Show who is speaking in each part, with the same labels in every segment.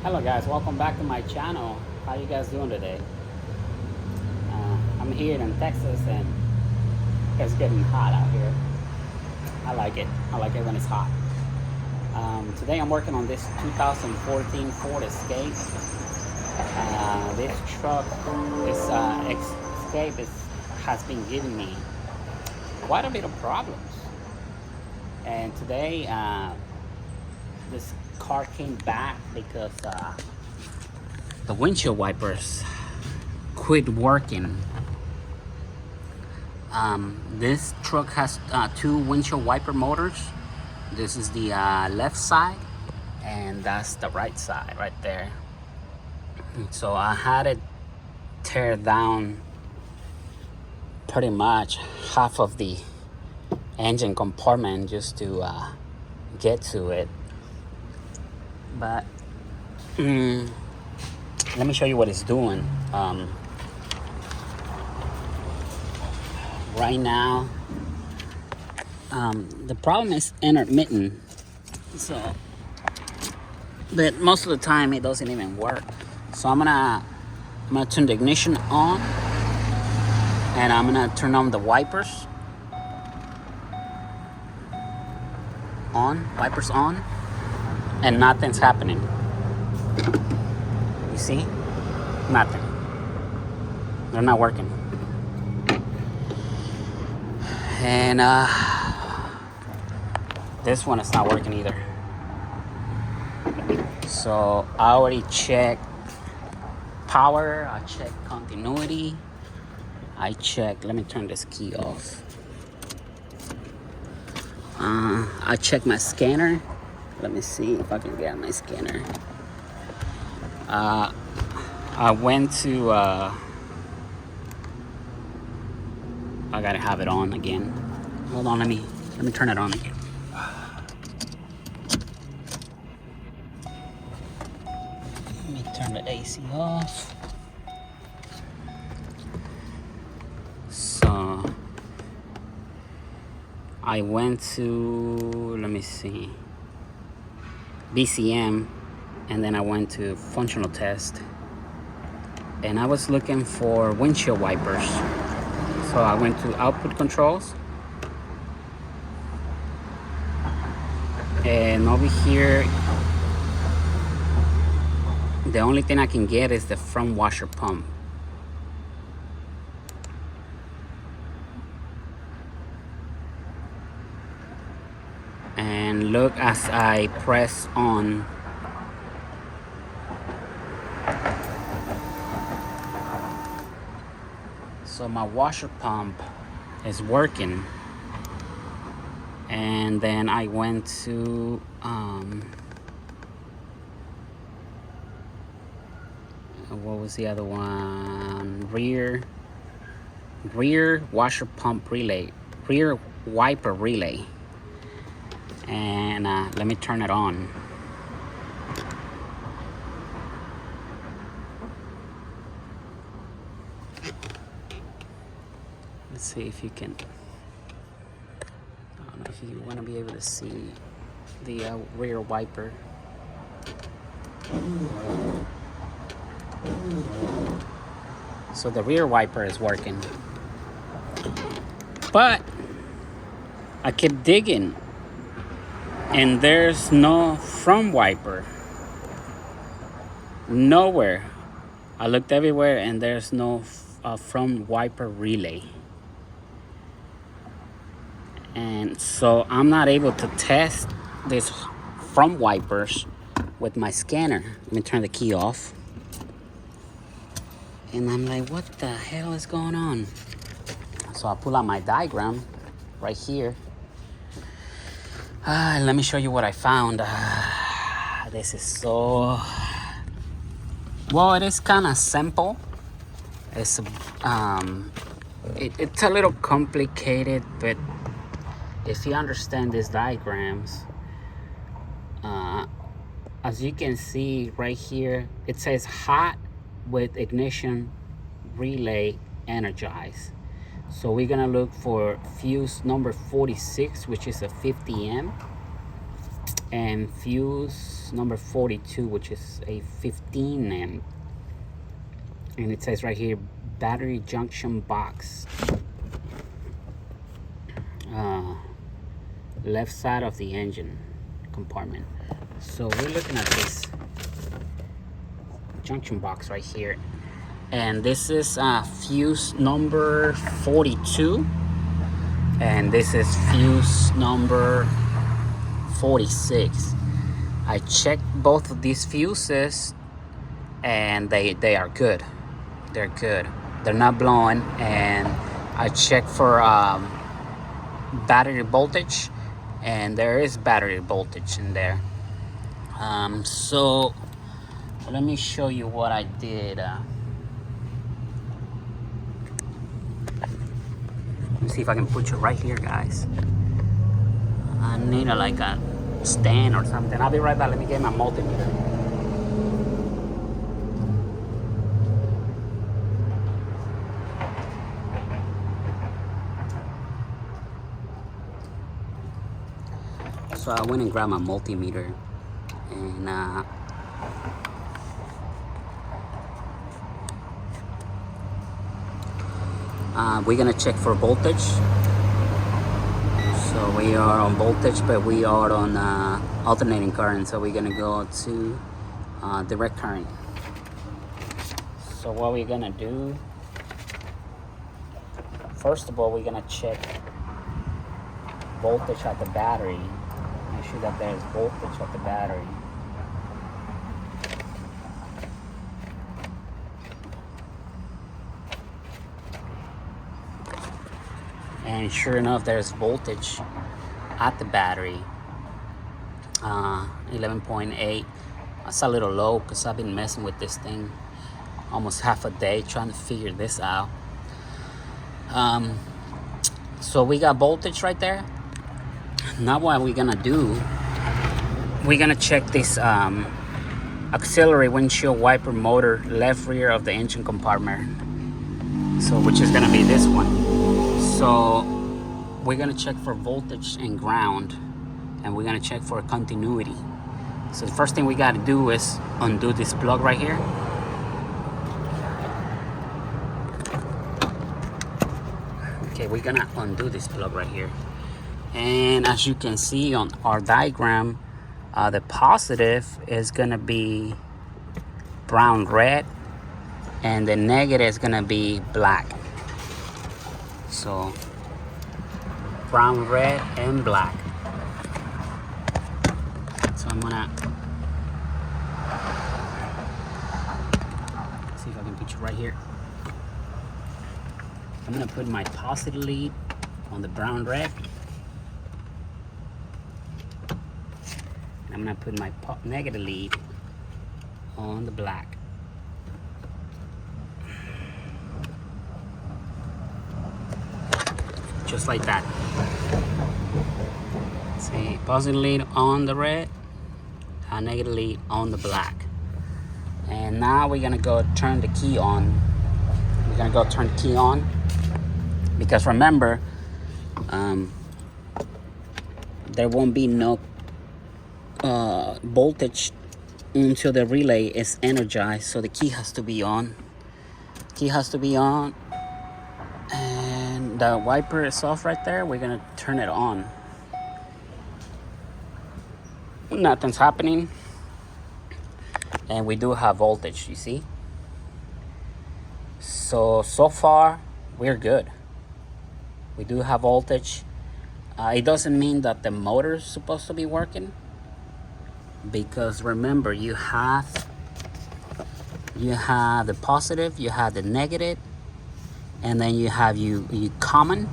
Speaker 1: Hello guys, welcome back to my channel. How you guys doing today? I'm here in Texas and it's getting hot out here. I like it. I like it when it's hot. Today I'm working on this 2014 Ford Escape. This truck, Escape has been giving me quite a bit of problems. And today this car came back because the windshield wipers quit working. This truck has two windshield wiper motors. This is the left side and that's the right side right there. So I had it tear down pretty much half of the engine compartment just to get to it. But let me show you what it's doing. Right now, the problem is intermittent, so but most of the time it doesn't even work. So I'm gonna turn the ignition on, and I'm gonna turn on the wipers. Wipers on, and nothing's happening. You see? Nothing. They're not working. And this one is not working either. So I already checked power, I checked continuity, I checked, let me turn this key off. I checked my scanner. Let me see if I can get my scanner. I went to I gotta have it on again. Hold on, let me turn it on again. Let me turn the AC off. So I went to, let me see, BCM, and then I went to functional test, and I was looking for windshield wipers. So I went to output controls, and over here the only thing I can get is the front washer pump. And look, as I press on, so my washer pump is working. And then I went to what was the other one? Rear washer pump relay, rear wiper relay. And let me turn it on. Let's see if you can, I don't know if you want to be able to see the rear wiper. So the rear wiper is working, but I kept digging and there's no front wiper. Nowhere. I looked everywhere and there's no front wiper relay. And so I'm not able to test these front wipers with my scanner. Let me turn the key off. And I'm like, what the hell is going on? So I pull out my diagram right here. Let me show you what I found. This is so, well, it is kind of simple. It's it's a little complicated, but if you understand these diagrams, as you can see right here, it says hot with ignition relay energized. So we're gonna look for fuse number 46, which is a 50M. and fuse number 42, which is a 15 amp, and it says right here battery junction box, left side of the engine compartment. So we're looking at this junction box right here, and this is fuse number 42, and this is fuse number 46. I checked both of these fuses and they are good. They're good. They're not blowing. And I checked for battery voltage, and there is battery voltage in there. So let me show you what I did. Let me see if I can put you right here, guys. I need like a stand or something. I'll be right back. Let me get my multimeter. So I went and grabbed my multimeter, and we're gonna check for voltage. So we are on voltage, but we are on alternating current. So we're gonna go to direct current. So what we're gonna do, first of all, we're gonna check voltage at the battery. Make sure that there's voltage at the battery. And sure enough, there's voltage at the battery. 11.8. That's a little low because I've been messing with this thing almost half a day trying to figure this out. So we got voltage right there. Now what we're gonna do, we're gonna check this auxiliary windshield wiper motor left rear of the engine compartment. So which is gonna be this one. So we're gonna check for voltage and ground, and we're gonna check for continuity. So the first thing we gotta do is undo this plug right here. Okay, we're gonna undo this plug right here. And as you can see on our diagram, the positive is gonna be brown red, and the negative is gonna be black. So brown, red, and black. So I'm gonna see if I can put you right here. I'm gonna put my positive lead on the brown red, and I'm gonna put my negative lead on the black. Just like that. See, positive lead on the red, negative lead on the black. And now we're gonna go turn the key on. We're gonna go turn the key on, because remember, there won't be no voltage until the relay is energized. So the key has to be on. Key has to be on. And the wiper is off right there. We're gonna turn it on. Nothing's happening, and we do have voltage, you see. So far we're good. We do have voltage. It doesn't mean that the motor is supposed to be working, because remember, you have the positive, you have the negative, and then you have you common,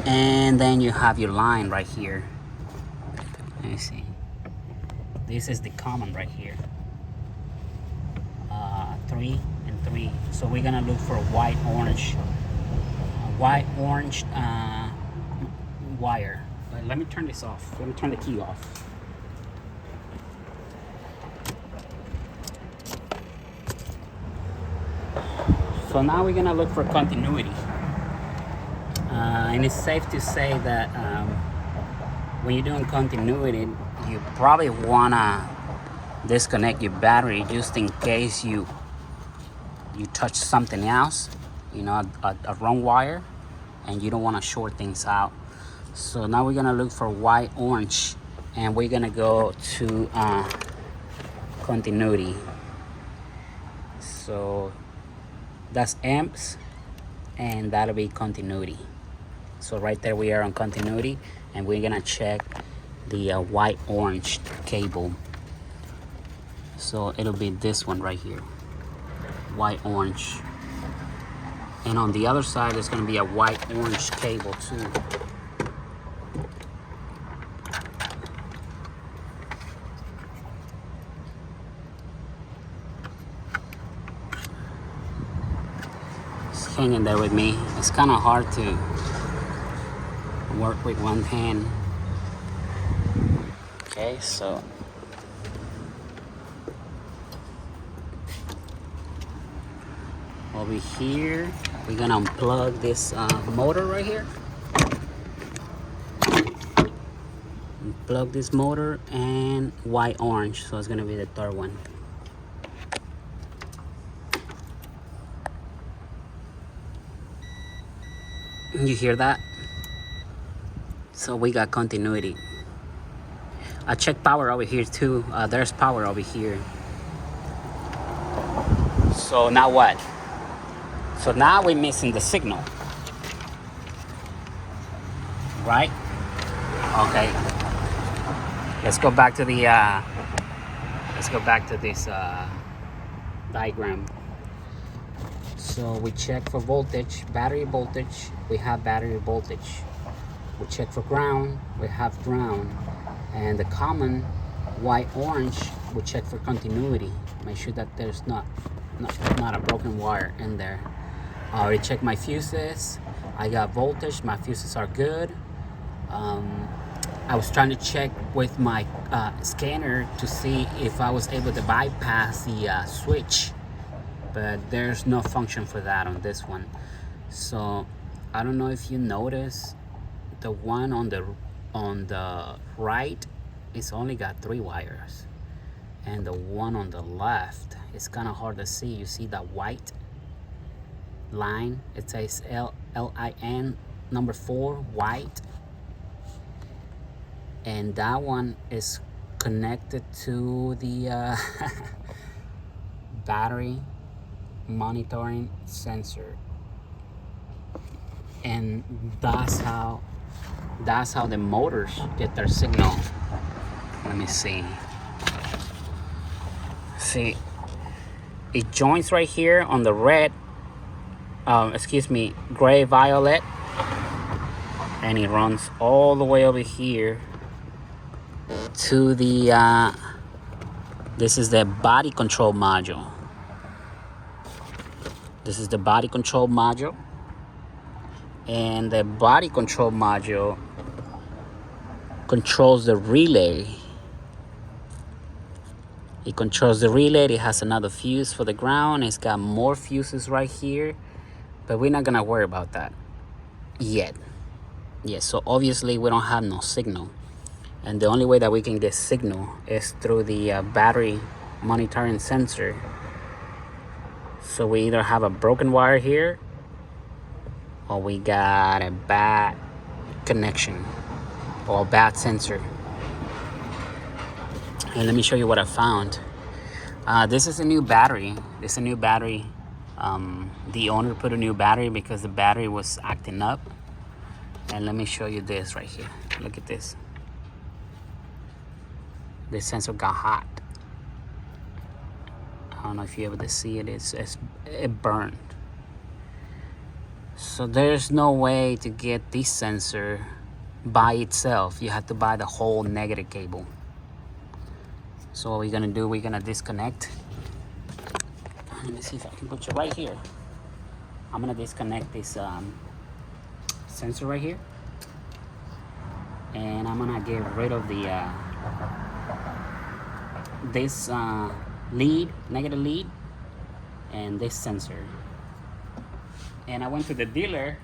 Speaker 1: and then you have your line right here. Let me see. This is the common right here. 3 and 3. So we're gonna look for white orange wire. Let me turn this off. Let me turn the key off. So now we're gonna look for continuity, and it's safe to say that when you're doing continuity, you probably wanna disconnect your battery just in case you touch something else, you know, a wrong wire, and you don't want to short things out. So now we're gonna look for white orange, and we're gonna go to continuity. So that's amps, and that'll be continuity. So right there we are on continuity, and we're gonna check the white orange cable. So it'll be this one right here, white orange. And on the other side there's gonna be a white orange cable too. Just hang in there with me. It's kind of hard to work with one hand. Okay, so over here we're gonna unplug this motor right here. Unplug this motor, and white orange, so it's gonna be the third one. You hear that? So we got continuity. I checked power over here too. There's power over here. So now what? So now we're missing the signal, right? Okay. Let's go back to the this diagram. So we check for voltage, battery voltage. We have battery voltage. We check for ground. We have ground. And the common white orange, we check for continuity. Make sure that there's not a broken wire in there. I already checked my fuses. I got voltage. My fuses are good. I was trying to check with my scanner to see if I was able to bypass the switch, but there's no function for that on this one. So I don't know if you notice, the one on the right, it's only got 3 wires, and the one on the left, it's kind of hard to see. You see that white line? It says LIN number 4 white, and that one is connected to the battery monitoring sensor, and that's how the motors get their signal. Let me see, it joins right here on the red, gray violet, and it runs all the way over here to the this is the body control module. This is the body control module, and the body control module controls the relay. It controls the relay. It has another fuse for the ground. It's got more fuses right here, but we're not gonna worry about that yet. Yeah, so obviously we don't have no signal, and the only way that we can get signal is through the battery monitoring sensor. So we either have a broken wire here, or we got a bad connection or a bad sensor. And let me show you what I found. This is a new battery. This is a new battery. The owner put a new battery because the battery was acting up. And let me show you this right here. Look at this. This sensor got hot. I don't know if you're able to see it. It burned. So there's no way to get this sensor by itself. You have to buy the whole negative cable. So what we're gonna do, we're gonna disconnect. Let me see if I can put you right here. I'm gonna disconnect this sensor right here, and I'm gonna get rid of the this lead, negative lead, and this sensor. And I went to the dealer.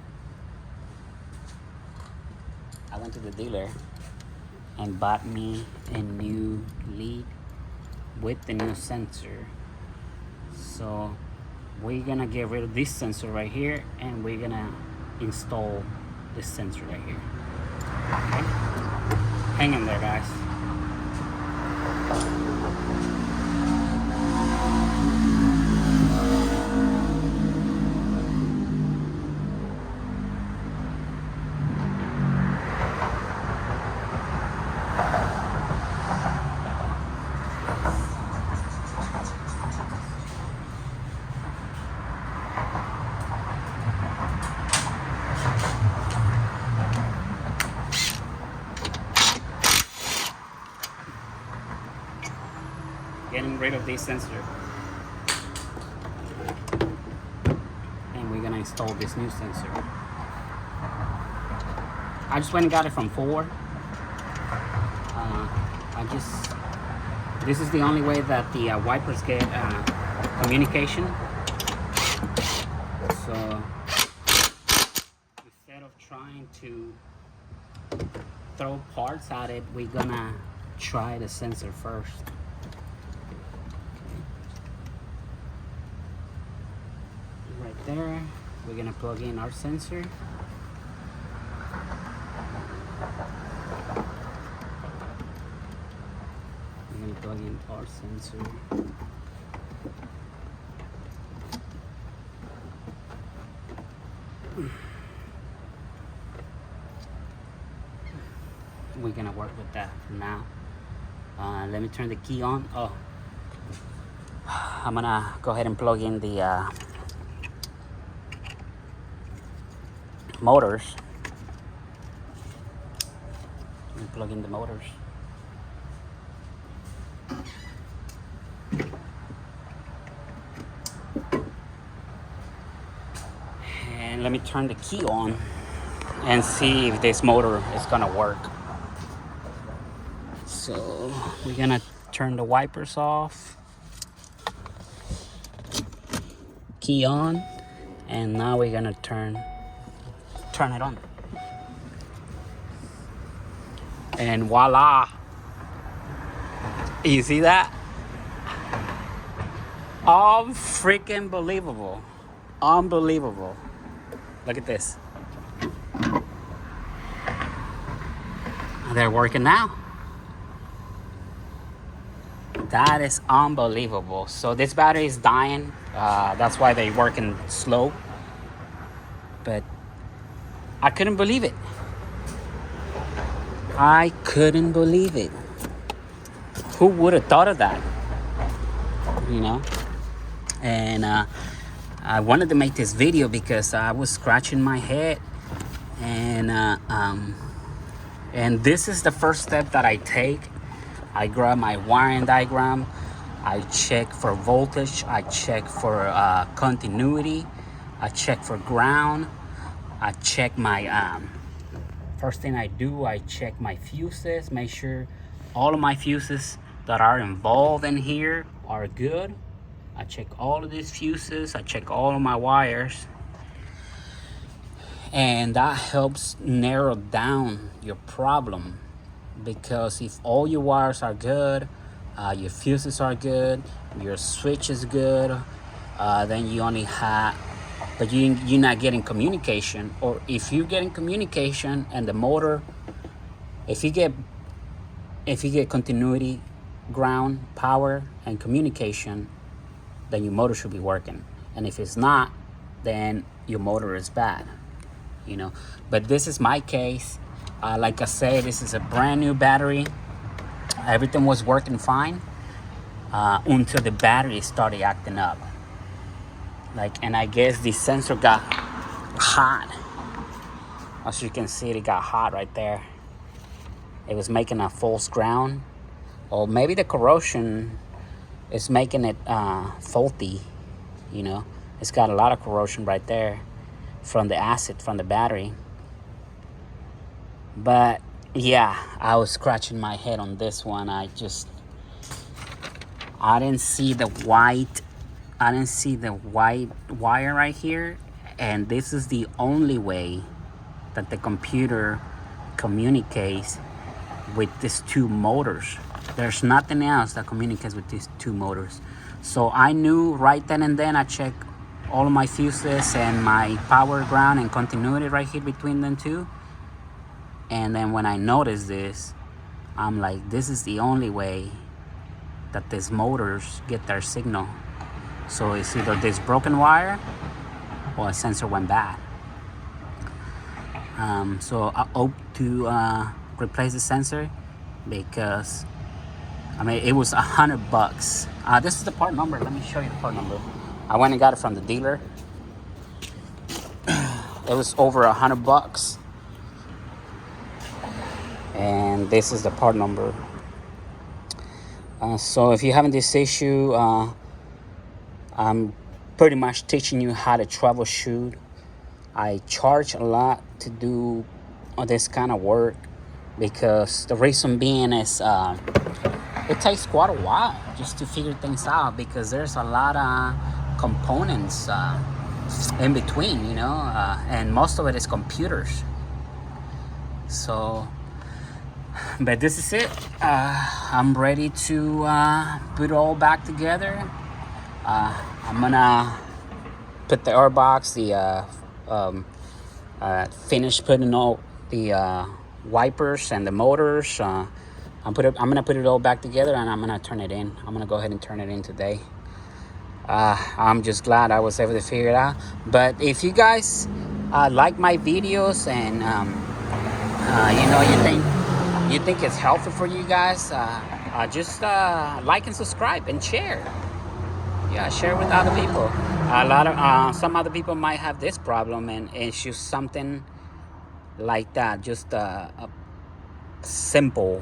Speaker 1: and bought me a new lead with the new sensor. So we're gonna get rid of this sensor right here, and we're gonna install this sensor right here. Okay? Hang in there, guys. Getting rid of this sensor, and we're gonna install this new sensor. I just went and got it from Ford. This is the only way that the wipers get communication. So instead of trying to throw parts at it, we're gonna try the sensor first. Right there, we're gonna plug in our sensor. We're gonna plug in our sensor. We're gonna work with that for now. Let me turn the key on. Oh, I'm gonna go ahead and plug in the motors. Let me plug in the motors. And let me turn the key on and see if this motor is gonna work. So we're gonna turn the wipers off. Key on, and now we're gonna turn it on. And voila! You see that? Freaking believable. Unbelievable. Look at this. They're working now. That is unbelievable. So this battery is dying. That's why they're working slow. But I couldn't believe it. I couldn't believe it. Who would have thought of that? You know? And I wanted to make this video because I was scratching my head. And this is the first step that I take. I grab my wiring diagram. I check for voltage. I check for continuity. I check for ground. I check my first thing I do, I check my fuses, make sure all of my fuses that are involved in here are good. I check all of these fuses. I check all of my wires, and that helps narrow down your problem. Because if all your wires are good, your fuses are good, your switch is good, then you only have, but you're not getting communication. Or if you're getting communication and the motor, if you get continuity, ground, power, and communication, then your motor should be working. And if it's not, then your motor is bad, you know. But this is my case. Like I said, this is a brand new battery. Everything was working fine until the battery started acting up. And I guess the sensor got hot. As you can see, it got hot right there. It was making a false ground. Or maybe the corrosion is making it faulty, you know. It's got a lot of corrosion right there from the acid from the battery. But yeah, I was scratching my head on this one. I didn't see the white wire right here, and this is the only way that the computer communicates with these two motors. There's nothing else that communicates with these two motors. So I knew right then and then. I checked all of my fuses and my power, ground, and continuity right here between them two. And then when I noticed this, I'm like, this is the only way that these motors get their signal. So it's either this broken wire or a sensor went bad. So I hope to replace the sensor, because I mean, it was $100. This is the part number. Let me show you the part number. I went and got it from the dealer. It was over $100. And this is the part number. So if you're having this issue, I'm pretty much teaching you how to troubleshoot. I charge a lot to do this kind of work, because the reason being is it takes quite a while just to figure things out, because there's a lot of components in between, you know, and most of it is computers. So, but this is it. I'm ready to put it all back together. I'm gonna put the air box, finish putting all the wipers and the motors. I'm gonna put it all back together, and I'm gonna turn it in. I'm gonna go ahead and turn it in today. I'm just glad I was able to figure it out. But if you guys like my videos, and you think it's helpful for you guys, just like and subscribe and share. Yeah, share with other people. Some other people might have this problem, and it's just something like that. Just simple.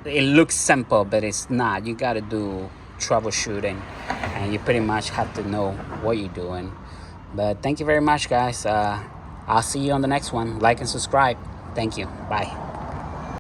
Speaker 1: It looks simple, but it's not. You got to do troubleshooting, and you pretty much have to know what you're doing. But thank you very much, guys. I'll see you on the next one. Like and subscribe. Thank you. Bye.